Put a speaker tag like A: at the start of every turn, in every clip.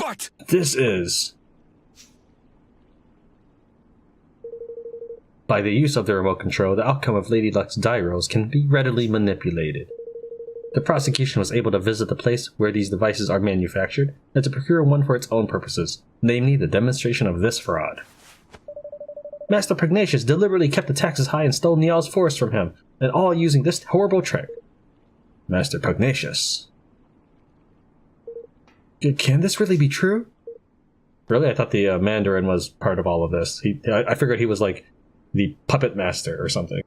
A: But
B: this is... By the use of the remote control, the outcome of Lady Luck's die rolls can be readily manipulated. The prosecution was able to visit the place where these devices are manufactured and to procure one for its own purposes, namely the demonstration of this fraud. Master Pugnacius deliberately kept the taxes high and stole Niall's forest from him, and all using this horrible trick. Master Pugnacius. Can this really be true? Really? I thought the Mandarin was part of all of this. I figured he was like the puppet master or something.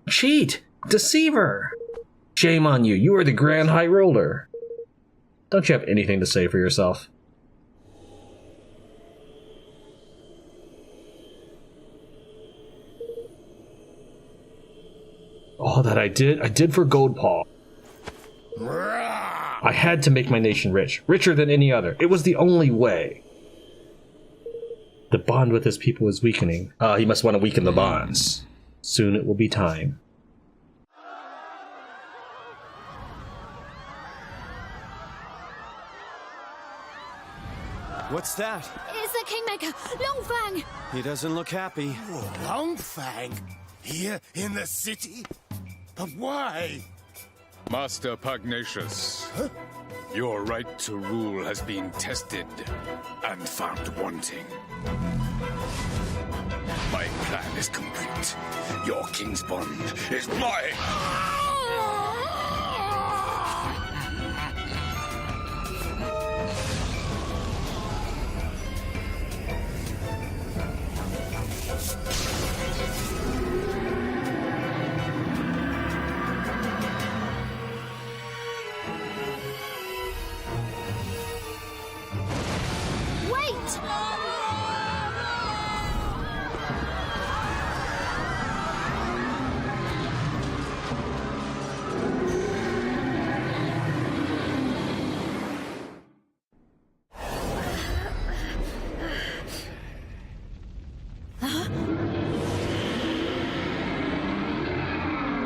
B: Cheat! Deceiver! Shame on you, you are the Grand High Roller. Don't you have anything to say for yourself? All that I did for Goldpaw. I had to make my nation rich, richer than any other. It was the only way. The bond with his people is weakening. He must want to weaken the bonds. Soon it will be time.
C: What's that?
D: It's the Kingmaker, Longfang!
C: He doesn't look happy.
A: Longfang? Here in the city? But why?
E: Master Pugnacius, your right to rule has been tested and found wanting. My plan is complete. Your kingsbond is mine!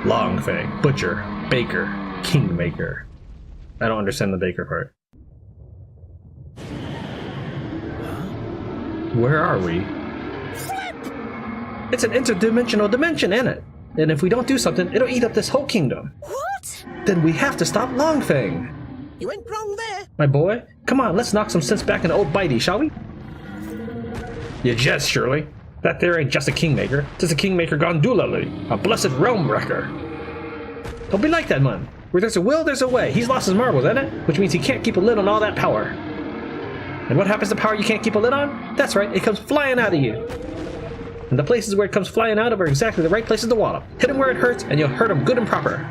B: Longfang, Butcher, Baker, Kingmaker. I don't understand the Baker part. Where are we? It's an interdimensional dimension, ain't it? And if we don't do something, it'll eat up this whole kingdom.
D: What?
B: Then we have to stop Longfang.
F: You went wrong there.
B: My boy, come on, let's knock some sense back in old Bitey, shall we? You jest, surely. That there ain't just a Kingmaker, 'tis a Kingmaker gone doolally, a blessed realm wrecker. Don't be like that, man. Where there's a will, there's a way. He's lost his marbles, ain't it? Which means he can't keep a lid on all that power. And what happens to power you can't keep a lid on? That's right, it comes flying out of you. And the places where it comes flying out of are exactly the right places to wallop. Hit him where it hurts, and you'll hurt him good and proper.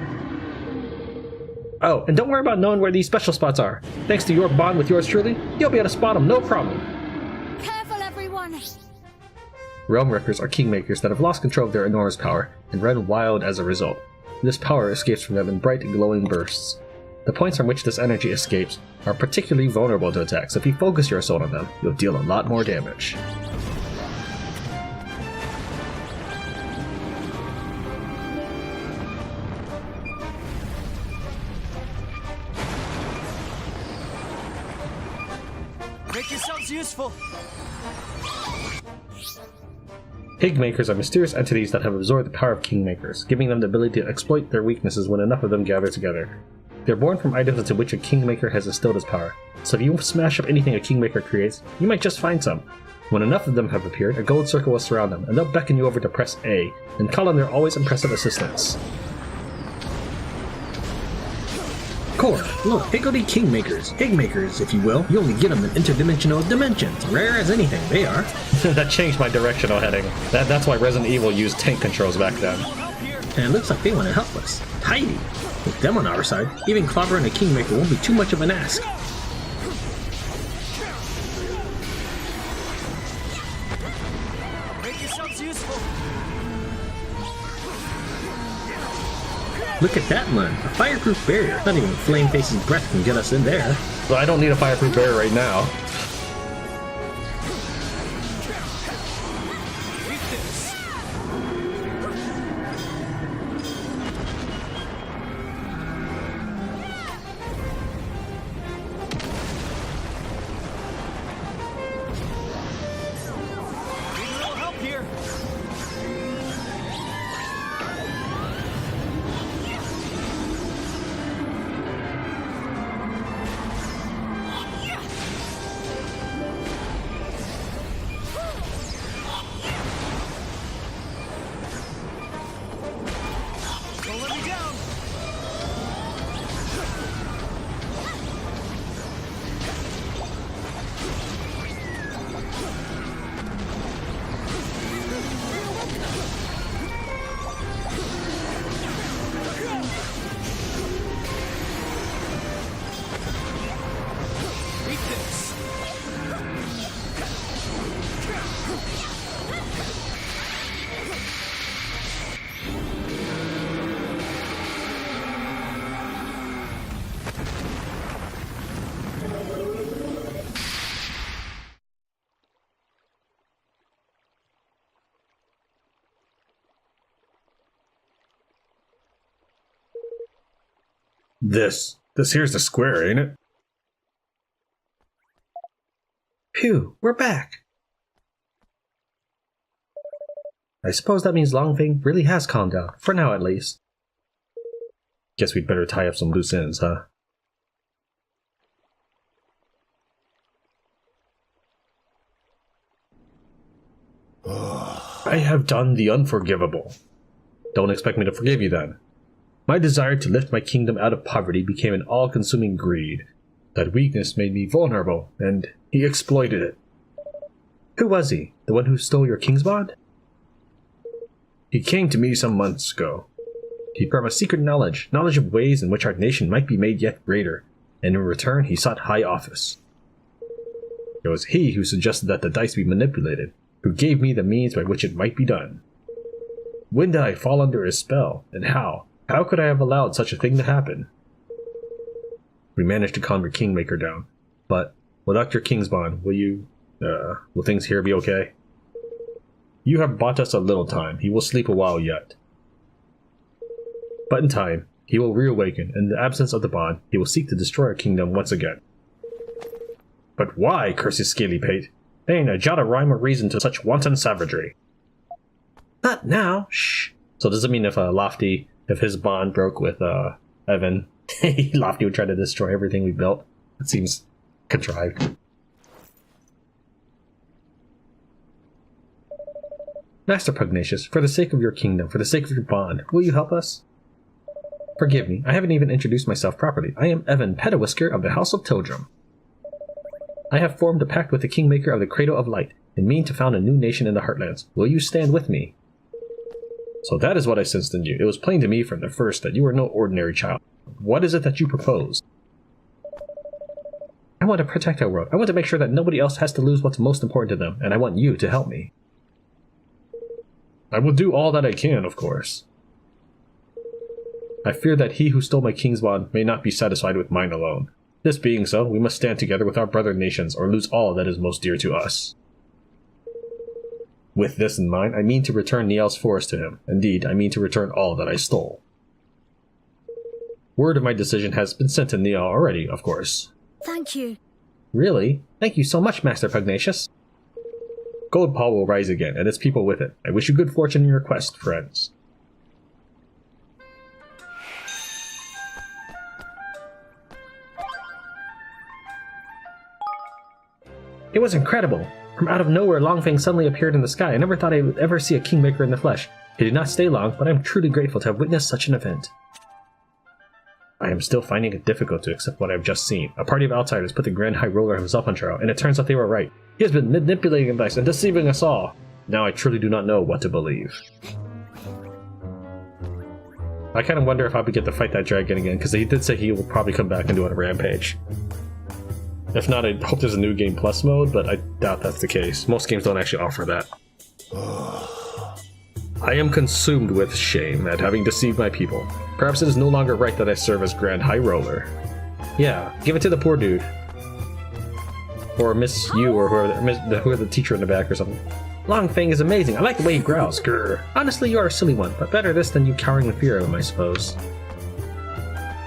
B: Oh, and don't worry about knowing where these special spots are. Thanks to your bond with yours truly, you'll be able to spot them no problem.
D: Careful, everyone!
B: Realm Wreckers are Kingmakers that have lost control of their enormous power and run wild as a result. This power escapes from them in bright, glowing bursts. The points from which this energy escapes are particularly vulnerable to attacks, so if you focus your assault on them, you'll deal a lot more damage.
C: Make yourselves useful.
B: Kingmakers are mysterious entities that have absorbed the power of Kingmakers, giving them the ability to exploit their weaknesses when enough of them gather together. They're born from items into which a Kingmaker has instilled his power, so if you smash up anything a Kingmaker creates, you might just find some. When enough of them have appeared, a gold circle will surround them, and they'll beckon you over to press A, and call on their always impressive assistance. Core, look, Higgledy Kingmakers. Kingmakers, if you will. You only get them in interdimensional dimensions. Rare as anything, they are. That changed my directional heading. That's why Resident Evil used tank controls back then. And it looks like they want to help us. Tidy. With them on our side, even clobbering a Kingmaker won't be too much of an ask.
C: Make yourselves useful.
B: Look at that, man. A fireproof barrier. Not even Flameface's breath can get us in there. Well, I don't need a fireproof barrier right now. This here's the square, ain't it? Phew, we're back. I suppose that means Longfang really has calmed down, for now at least. Guess we'd better tie up some loose ends, huh? I have done the unforgivable. Don't expect me to forgive you then. My desire to lift my kingdom out of poverty became an all-consuming greed. That weakness made me vulnerable, and he exploited it. Who was he? The one who stole your kingsbond? He came to me some months ago. He promised secret knowledge of ways in which our nation might be made yet greater, and in return he sought high office. It was he who suggested that the dice be manipulated, who gave me the means by which it might be done. When did I fall under his spell, and how? How could I have allowed such a thing to happen? We managed to calm your kingmaker down, but without your kingsbond, will things here be okay? You have bought us a little time. He will sleep a while yet. But in time, he will reawaken. In the absence of the bond, he will seek to destroy our kingdom once again. But why, curse his scaly pate? There ain't a jot of rhyme or reason to such wanton savagery. Not now, shh. So does it mean if his bond broke with Evan, Lofty would try to destroy everything we built? It seems contrived. Master Pugnacius, for the sake of your kingdom, for the sake of your bond, will you help us? Forgive me, I haven't even introduced myself properly. I am Evan Petawhisker of the House of Tildrum. I have formed a pact with the Kingmaker of the Cradle of Light, and mean to found a new nation in the Heartlands. Will you stand with me? So that is what I sensed in you. It was plain to me from the first that you are no ordinary child. What is it that you propose? I want to protect our world. I want to make sure that nobody else has to lose what's most important to them, and I want you to help me. I will do all that I can, of course. I fear that he who stole my kingsbond may not be satisfied with mine alone. This being so, we must stand together with our brother nations, or lose all that is most dear to us. With this in mind, I mean to return Niall's forest to him. Indeed, I mean to return all that I stole. Word of my decision has been sent to Niall already, of course.
D: Thank you.
B: Really? Thank you so much, Master Pugnacius. Goldpaw will rise again, and its people with it. I wish you good fortune in your quest, friends. It was incredible. From out of nowhere, Longfang suddenly appeared in the sky. I never thought I would ever see a kingmaker in the flesh. He did not stay long, but I am truly grateful to have witnessed such an event. I am still finding it difficult to accept what I have just seen. A party of outsiders put the Grand High Roller himself on trial, and it turns out they were right. He has been manipulating the dice and deceiving us all. Now I truly do not know what to believe. I kind of wonder if I would get to fight that dragon again, because he did say he will probably come back and do a rampage. If not, I hope there's a new game plus mode, but I doubt that's the case. Most games don't actually offer that. I am consumed with shame at having deceived my people. Perhaps it is no longer right that I serve as Grand High Roller. Yeah, give it to the poor dude. Or Miss You, or whoever the teacher in the back or something. Longfang is amazing. I like the way he growls. Grr. Honestly, you are a silly one, but better this than you cowering in fear of him, I suppose.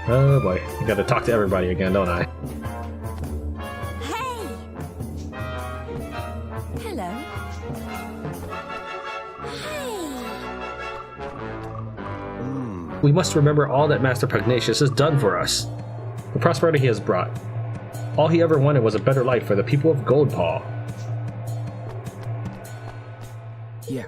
B: Oh boy, I gotta talk to everybody again, don't I?
D: Hey! Hello. Hey!
B: We must remember all that Master Pugnacius has done for us. The prosperity he has brought. All he ever wanted was a better life for the people of Goldpaw.
C: Yeah.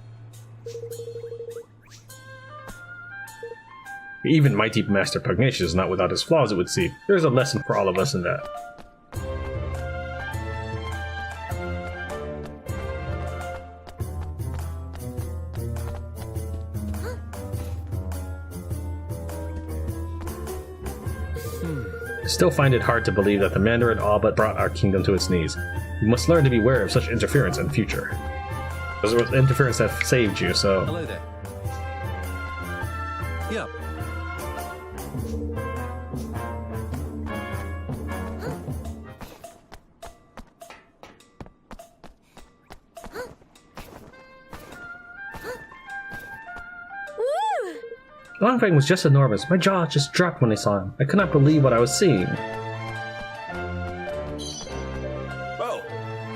B: Even mighty Master Pugnacius is not without his flaws, it would seem. There's a lesson for all of us in that. I still find it hard to believe that the Mandarin all but brought our kingdom to its knees. We must learn to be aware of such interference in future. Because it was interference that saved you, so...
C: Hello there. Yep.
B: Longfang was just enormous. My jaw just dropped when I saw him. I could not believe what I was seeing.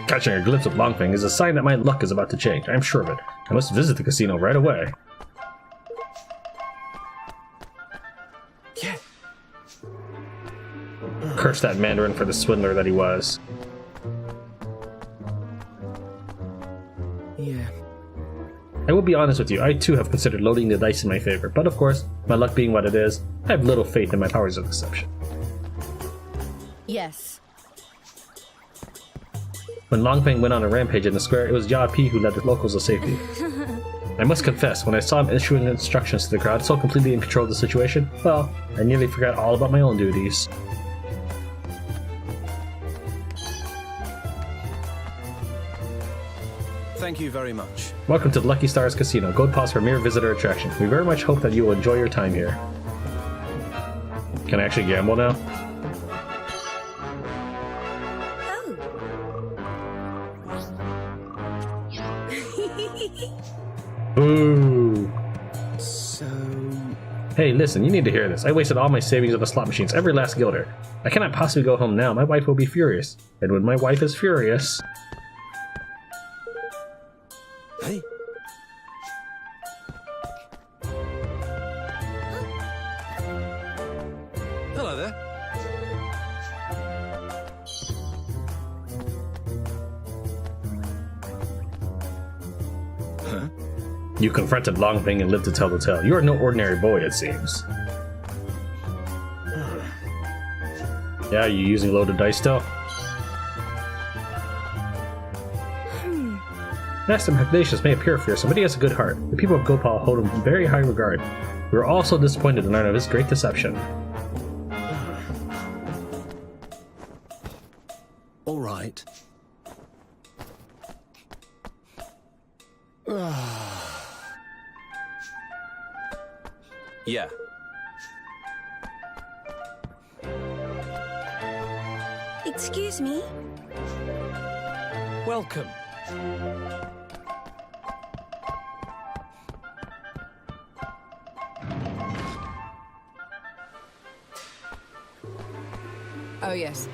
B: Catching a glimpse of Longfang is a sign that my luck is about to change. I am sure of it. I must visit the casino right away.
C: Yeah.
B: Curse that Mandarin for the swindler that he was.
C: Yeah.
B: I will be honest with you, I too have considered loading the dice in my favor, but of course, my luck being what it is, I have little faith in my powers of deception.
D: Yes.
B: When Longfang went on a rampage in the square, it was Ya Pi who led the locals to safety. I must confess, when I saw him issuing instructions to the crowd, so completely in control of the situation, well, I nearly forgot all about my own duties.
C: Thank you very much.
B: Welcome to the Lucky Stars Casino, Gold Pass Premier Visitor Attraction. We very much hope that you will enjoy your time here. Can I actually gamble now? Ooh.
C: So...
B: Hey, listen, you need to hear this. I wasted all my savings of the slot machines, every last guilder. I cannot possibly go home now. My wife will be furious. And when my wife is furious...
C: Hey. Hello there.
B: You confronted Longfang and lived to tell the tale. You are no ordinary boy, it seems. Yeah, you using loaded dice still? Master Pugnacius may appear fearsome, but he has a good heart. The people of Gopal hold him in very high regard. We are all so disappointed to learn of his great deception.
C: All right. Yeah.
D: Excuse me?
C: Welcome.
F: Oh, yes.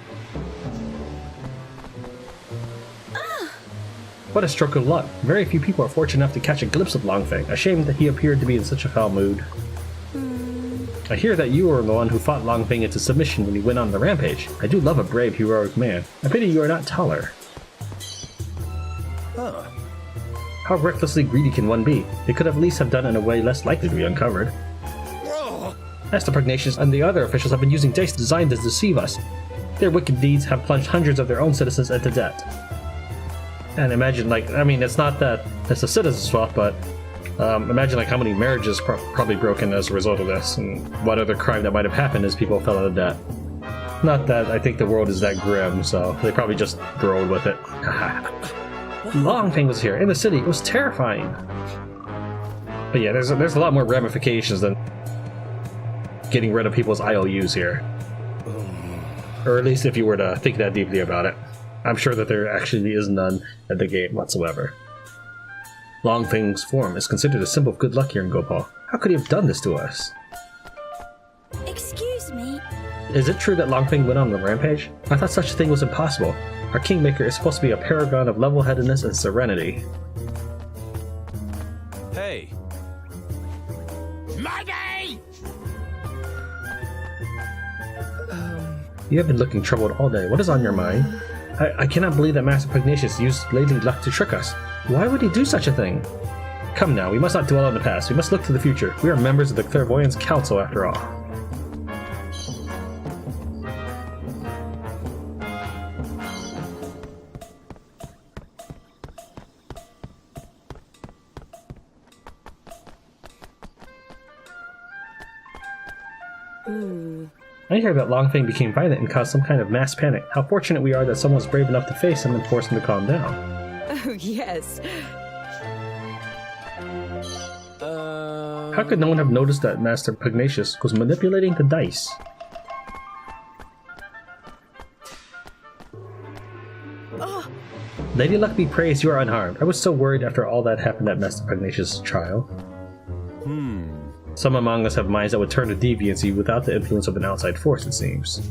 B: What a stroke of luck. Very few people are fortunate enough to catch a glimpse of Longfang. A shame that he appeared to be in such a foul mood. I hear that you were the one who fought Longfang into submission when he went on the rampage. I do love a brave, heroic man. I pity you are not taller.
C: Huh.
B: How recklessly greedy can one be? They could at least have done it in a way less likely to be uncovered. Master Pugnacius and the other officials have been using dice designed to deceive us. Their wicked deeds have plunged hundreds of their own citizens into debt. And imagine, like, I mean, it's not that it's the citizens' fault, but imagine, like, how many marriages probably broken as a result of this, and what other crime that might have happened as people fell into debt. Not that I think the world is that grim, so they probably just rolled with it. Longfang was here, in the city. It was terrifying. But yeah, there's a lot more ramifications than getting rid of people's IOUs here. Or at least if you were to think that deeply about it. I'm sure that there actually is none at the game whatsoever. Longfang's form is considered a symbol of good luck here in Gopal. How could he have done this to us?
D: Excuse me?
B: Is it true that Longfang went on the rampage? I thought such a thing was impossible. Our Kingmaker is supposed to be a paragon of level-headedness and serenity.
C: Hey.
A: Money!
B: You have been looking troubled all day. What is on your mind? I cannot believe that Master Pugnacius used Lady Luck to trick us. Why would he do such a thing? Come now, we must not dwell on the past. We must look to the future. We are members of the Clairvoyance Council after all. I hear that Longfang became violent and caused some kind of mass panic. How fortunate we are that someone was brave enough to face him and force him to calm down.
F: Oh, yes.
B: How could no one have noticed that Master Pugnacius was manipulating the dice? Lady Luck be praised, you are unharmed. I was so worried after all that happened at Master Pugnacius' trial. Some among us have minds that would turn to deviancy without the influence of an outside force, it seems.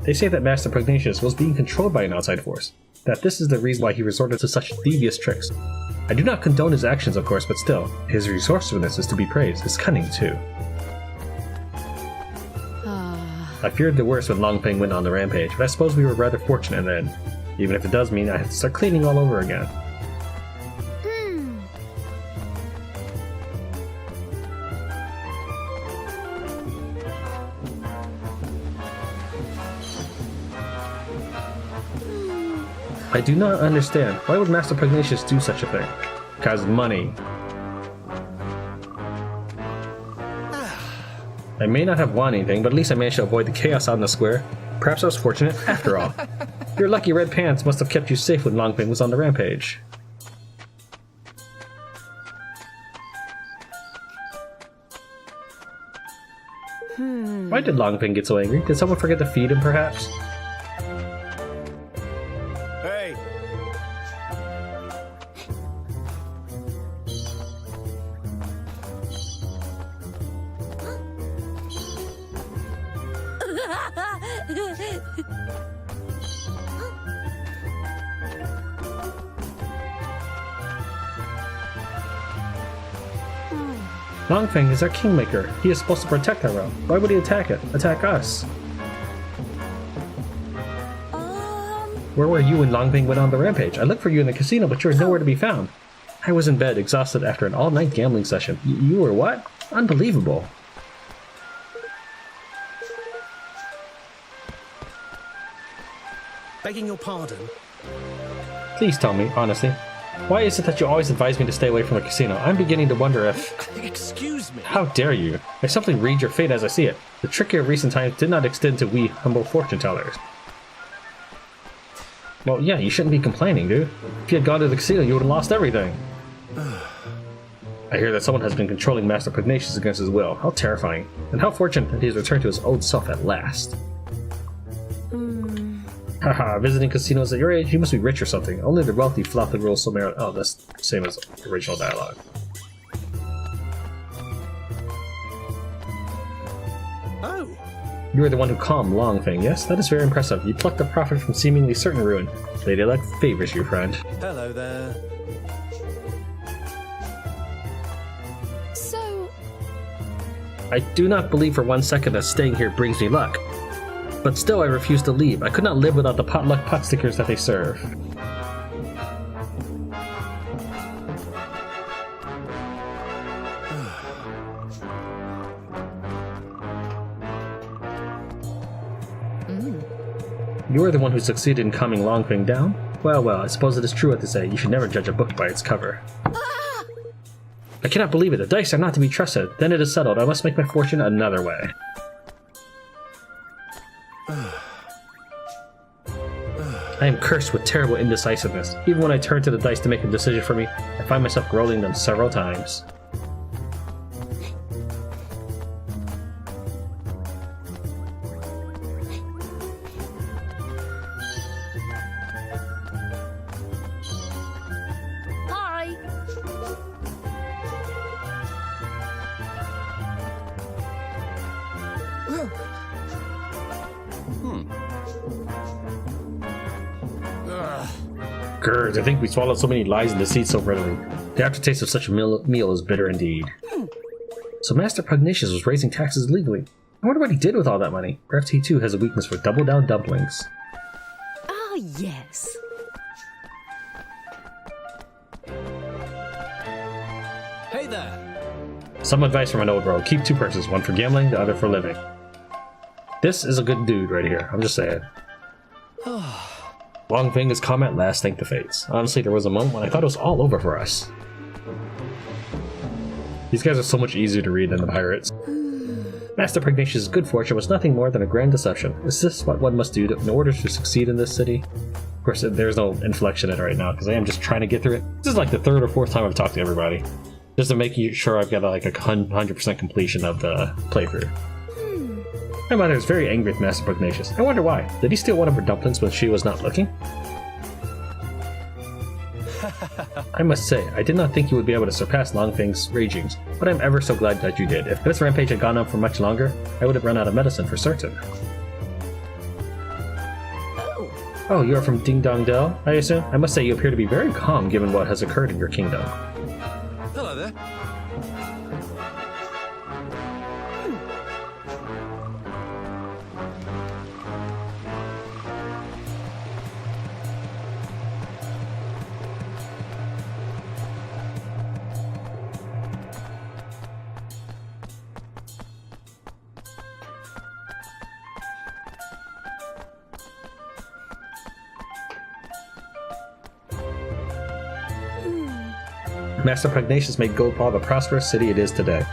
B: They say that Master Pugnacius was being controlled by an outside force, that this is the reason why he resorted to such devious tricks. I do not condone his actions, of course, but still, his resourcefulness is to be praised, his cunning too. I feared the worst when Longfang went on the rampage, but I suppose we were rather fortunate then, even if it does mean I have to start cleaning all over again. I do not understand. Why would Master Pugnacius do such a thing? Because money. I may not have won anything, but at least I managed to avoid the chaos out in the square. Perhaps I was fortunate after all. Your lucky red pants must have kept you safe when Longfang was on the rampage. Why did Longfang get so angry? Did someone forget to feed him, perhaps?
A: Hey!
B: Longfang is our kingmaker. He is supposed to protect our realm. Why would he attack it? Attack us? Where were you when Longfang went on the rampage? I looked for you in the casino, but you were nowhere to be found. I was in bed, exhausted after an all-night gambling session. You were what? Unbelievable.
C: Begging your pardon?
B: Please tell me, honestly. Why is it that you always advise me to stay away from the casino? I'm beginning to wonder if...
C: Excuse me.
B: How dare you? I simply read your fate as I see it. The trick of recent times did not extend to we humble fortune tellers. Well, yeah, you shouldn't be complaining, dude. If you had gone to the casino, you would have lost everything. I hear that someone has been controlling Master Pugnacius against his will. How terrifying. And how fortunate that he has returned to his old self at last. Haha, visiting casinos at your age? You must be rich or something. Only the wealthy flout the rules so merrily. Oh, that's the same as the original dialogue.
C: Oh!
B: You are the one who calmed Longfang, yes? That is very impressive. You plucked the prophet from seemingly certain ruin. Lady Luck favors you, friend.
C: Hello there.
F: So,
B: I do not believe for one second that staying here brings me luck. But still I refuse to leave. I could not live without the potluck pot stickers that they serve. You are the one who succeeded in calming Longfang down? Well, well, I suppose it is true what they say. You should never judge a book by its cover. I cannot believe it. The dice are not to be trusted. Then it is settled. I must make my fortune another way. I am cursed with terrible indecisiveness. Even when I turn to the dice to make a decision for me, I find myself rolling them several times.
D: Hi.
B: Grr, I think we swallowed so many lies and deceit so readily. The aftertaste of such a meal is bitter indeed. So Master Pugnacius was raising taxes legally. I wonder what he did with all that money. Perhaps he too has a weakness for double-down dumplings.
F: oh yes.
C: Hey there.
B: Some advice from an old bro. Keep two purses, one for gambling, the other for living. This is a good dude right here, I'm just saying. Longfang is calm at last, thank the fates. Honestly, there was a moment when I thought it was all over for us. These guys are so much easier to read than the pirates. Master Pugnacius' good fortune was nothing more than a grand deception. Is this what one must do in order to succeed in this city? Of course, there's no inflection in it right now, because I am just trying to get through it. This is like the third or fourth time I've talked to everybody. Just to make sure I've got like a 100% completion of the playthrough. My mother is very angry with Master Pugnacius. I wonder why. Did he steal one of her dumplings when she was not looking? I must say, I did not think you would be able to surpass Longfang's ragings, but I'm ever so glad that you did. If this rampage had gone on for much longer, I would have run out of medicine for certain. Oh, you are from Ding Dong Dell, I assume? I must say you appear to be very calm given what has occurred in your kingdom.
C: Hello there.
B: Master Pugnacius made Goldpaw the prosperous city it is today,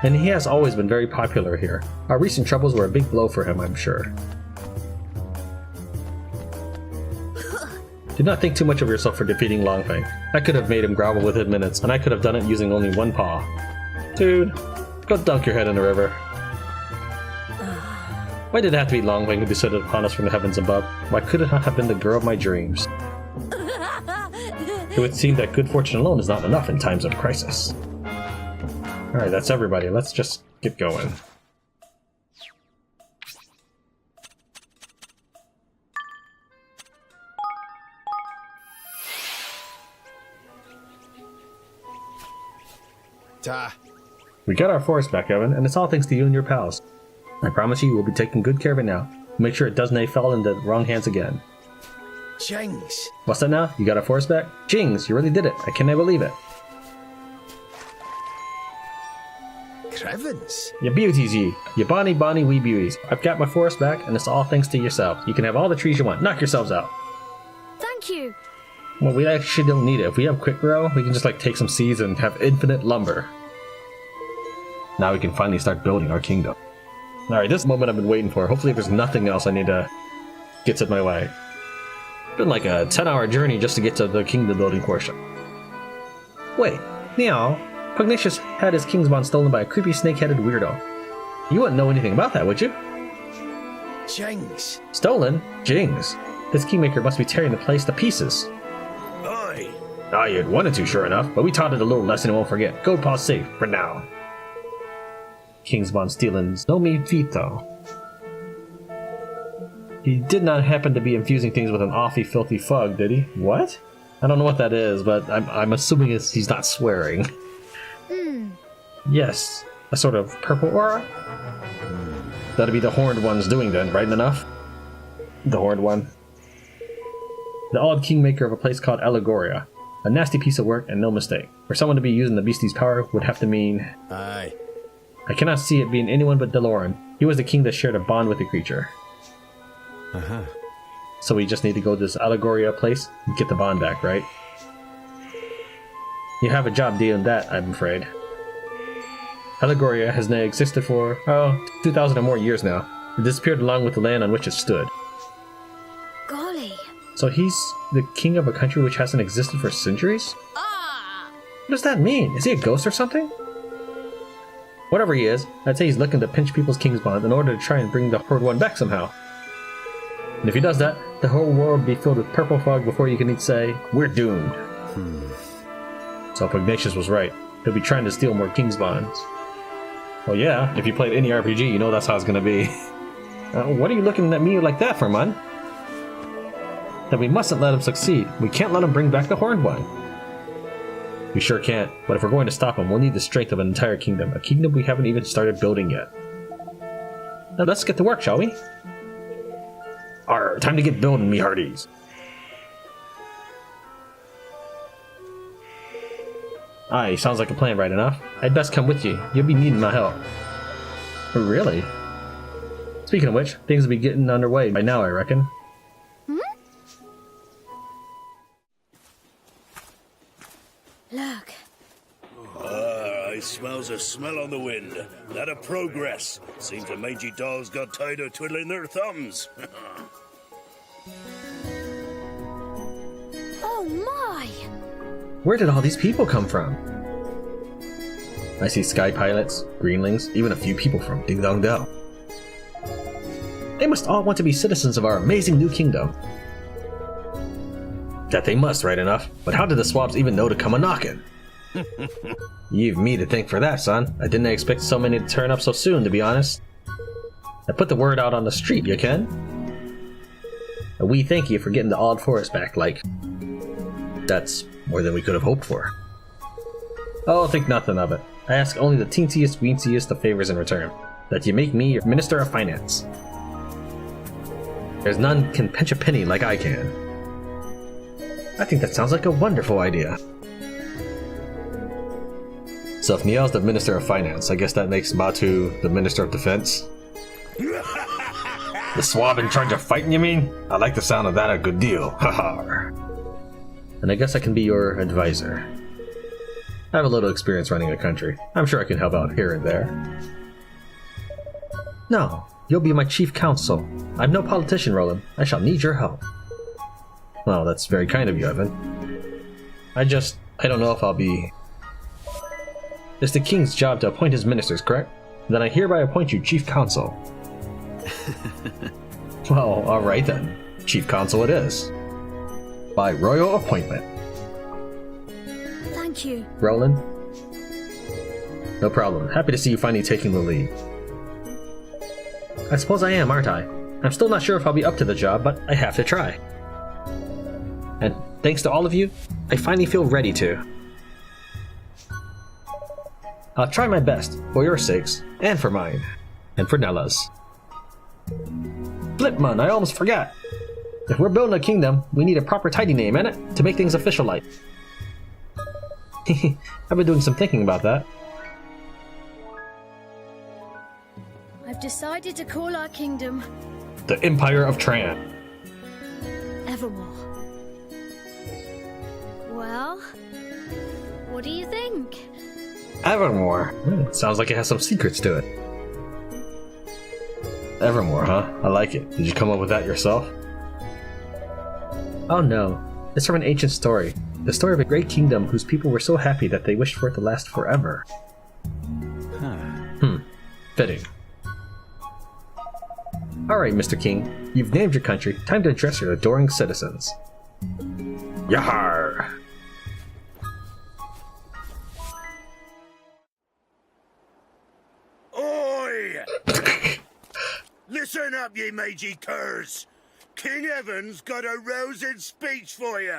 B: and he has always been very popular here. Our recent troubles were a big blow for him, I'm sure. Do not think too much of yourself for defeating Longfang. I could have made him grovel within minutes, and I could have done it using only one paw. Dude, go dunk your head in the river. Why did it have to be Longfang who descended upon us from the heavens above? Why could it not have been the girl of my dreams? It would seem that good fortune alone is not enough in times of crisis. Alright, that's everybody. Let's just get going.
A: Ta.
B: We got our forest back, Evan, and it's all thanks to you and your pals. I promise you we'll be taking good care of it now. Make sure it doesn't fall into the wrong hands again.
A: Jings.
B: What's that now? You got our forest back? Jings, you really did it. I cannot believe it.
A: Crevens.
B: You beauties, ye. You bonny wee beauties. I've got my forest back, and it's all thanks to yourself. You can have all the trees you want. Knock yourselves out.
F: Thank you.
B: Well, we actually don't need it. If we have quick grow, we can just take some seeds and have infinite lumber. Now we can finally start building our kingdom. Alright, this moment I've been waiting for. Hopefully there's nothing else I need to get in my way. It's been like a 10-hour journey just to get to the kingdom building portion. Wait, Niall, Pugnacius had his kingsbond stolen by a creepy snake-headed weirdo. You wouldn't know anything about that, would you?
A: Jings.
B: Stolen? Jings. This kingmaker must be tearing the place to pieces.
A: Oi.
B: Ah, you'd wanted to, sure enough, but we taught it a little lesson it won't forget. Goldpaw's safe, for now. Kingsbond stealing's no mean feat, though. He did not happen to be infusing things with an awfully filthy fug, did he? What? I don't know what that is, but I'm assuming he's not swearing. Yes, a sort of purple aura? That'd be the horned one's doing then, right enough? The horned one. The odd kingmaker of a place called Allegoria. A nasty piece of work and no mistake. For someone to be using the beastie's power would have to mean...
A: Aye.
B: I cannot see it being anyone but Deloran. He was the king that shared a bond with the creature. So we just need to go to this Allegoria place and get the bond back, right? You have a job doing that, I'm afraid. Allegoria has now existed for, 2,000 or more years now. It disappeared along with the land on which it stood.
D: Golly.
B: So he's the king of a country which hasn't existed for centuries? What does that mean? Is he a ghost or something? Whatever he is, I'd say he's looking to pinch people's kingsbond in order to try and bring the Horde One back somehow. And if he does that, the whole world will be filled with purple fog before you can even say, we're doomed. So Pugnacius was right. He'll be trying to steal more kingsbonds. Well, yeah, if you played any RPG, you know that's how it's gonna be. What are you looking at me like that for, man? That we mustn't let him succeed. We can't let him bring back the Horned One. We sure can't, but if we're going to stop him, we'll need the strength of an entire kingdom. A kingdom we haven't even started building yet. Now let's get to work, shall we? Arr, time to get building, me hearties. Aye, sounds like a plan, right enough. I'd best come with you. You'll be needing my help. Really? Speaking of which, things will be getting underway by now, I reckon.
D: Look.
G: I smells a smell on the wind. That a progress. Seems the mangy dogs got tired of twiddling their thumbs.
D: Oh my!
B: Where did all these people come from? I see sky pilots, greenlings, even a few people from Ding Dong Dell. They must all want to be citizens of our amazing new kingdom. That they must, right enough. But how did the swabs even know to come a-knockin'? You've me to thank for that, son. I didn't expect so many to turn up so soon, to be honest. I put the word out on the street, you can? And we thank you for getting the odd forest back, like... That's more than we could have hoped for. Oh, think nothing of it. I ask only the teensiest weensiest of favors in return. That you make me your Minister of Finance. There's none can pinch a penny like I can. I think that sounds like a wonderful idea. So if Niall's the Minister of Finance, I guess that makes Batu the Minister of Defense? The swab in charge of fighting, you mean? I like the sound of that a good deal. Haha. And I guess I can be your advisor. I have a little experience running a country. I'm sure I can help out here and there. No, you'll be my chief counsel. I'm no politician, Roland. I shall need your help. Well, that's very kind of you, Evan. I don't know if I'll be... It's the king's job to appoint his ministers, correct? Then I hereby appoint you chief counsel. Well, alright then. Chief counsel it is. By royal appointment.
F: Thank you.
B: Roland? No problem. Happy to see you finally taking the lead. I suppose I am, aren't I? I'm still not sure if I'll be up to the job, but I have to try. And thanks to all of you, I finally feel ready to. I'll try my best, for your sakes, and for mine, and for Nella's. Flipman, I almost forgot. If we're building a kingdom, we need a proper tidy name, innit? To make things official-like. I've been doing some thinking about that.
F: I've decided to call our kingdom
B: The Empire of Tran.
F: Evermore. Well, what do you think?
B: Evermore. Sounds like it has some secrets to it. Evermore, huh? I like it. Did you come up with that yourself? Oh no. It's from an ancient story. The story of a great kingdom whose people were so happy that they wished for it to last forever. Fitting. Alright, Mr. King. You've named your country. Time to address your adoring citizens. Yahar!
G: Oi! Listen up, ye mangy curs. King Evan's got a rousing speech for you.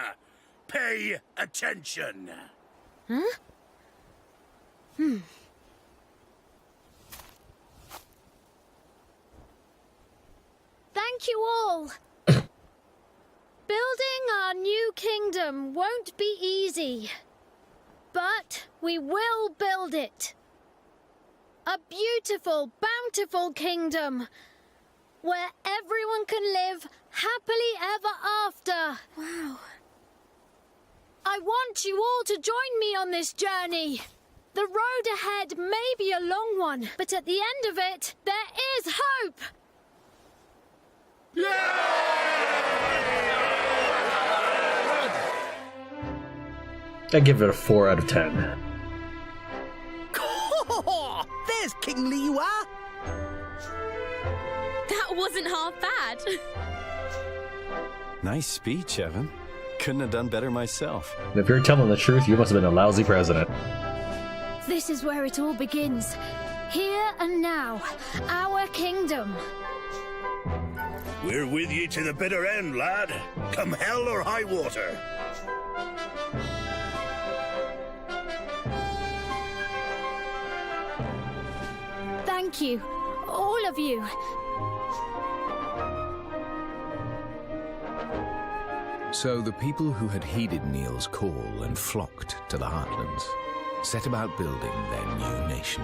G: Pay attention.
F: Huh? Thank you all. Building our new kingdom won't be easy, but we will build it. A beautiful, bountiful kingdom where everyone can live happily ever after.
D: Wow.
F: I want you all to join me on this journey. The road ahead may be a long one, but at the end of it, there is hope.
B: I give it a 4 out of 10.
H: There's kingly you are.
I: That wasn't half bad.
C: Nice speech, Evan. Couldn't have done better myself.
B: If you're telling the truth, you must have been a lousy president.
F: This is where it all begins. Here and now, our kingdom.
G: We're with you to the bitter end, lad. Come hell or high water.
F: Thank you, all of you.
J: So the people who had heeded Niall's call and flocked to the Heartlands set about building their new nation.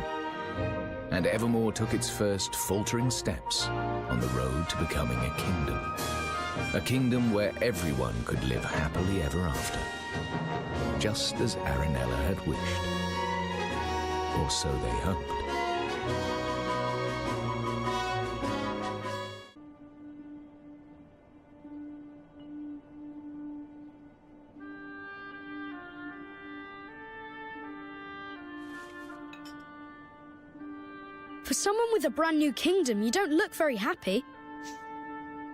J: And Evermore took its first faltering steps on the road to becoming a kingdom. A kingdom where everyone could live happily ever after. Just as Aranella had wished. Or so they hoped.
I: For someone with a brand new kingdom, you don't look very happy.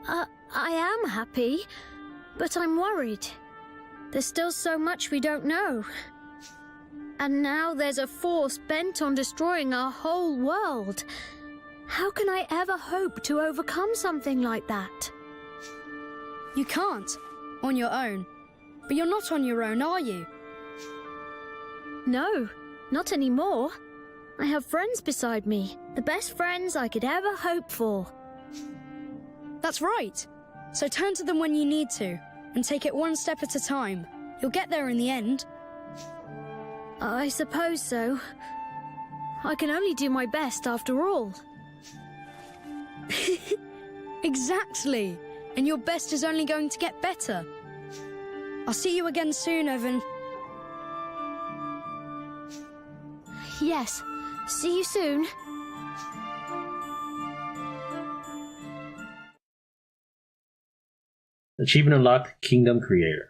F: I am happy, but I'm worried. There's still so much we don't know. And now there's a force bent on destroying our whole world. How can I ever hope to overcome something like that?
I: You can't, on your own. But you're not on your own, are you?
F: No, not anymore. I have friends beside me, the best friends I could ever hope for.
I: That's right. So turn to them when you need to, and take it one step at a time. You'll get there in the end.
F: I suppose so. I can only do my best after all.
I: Exactly. And your best is only going to get better. I'll see you again soon, Evan.
F: Yes. See you soon.
B: Achievement unlocked, Kingdom Creator.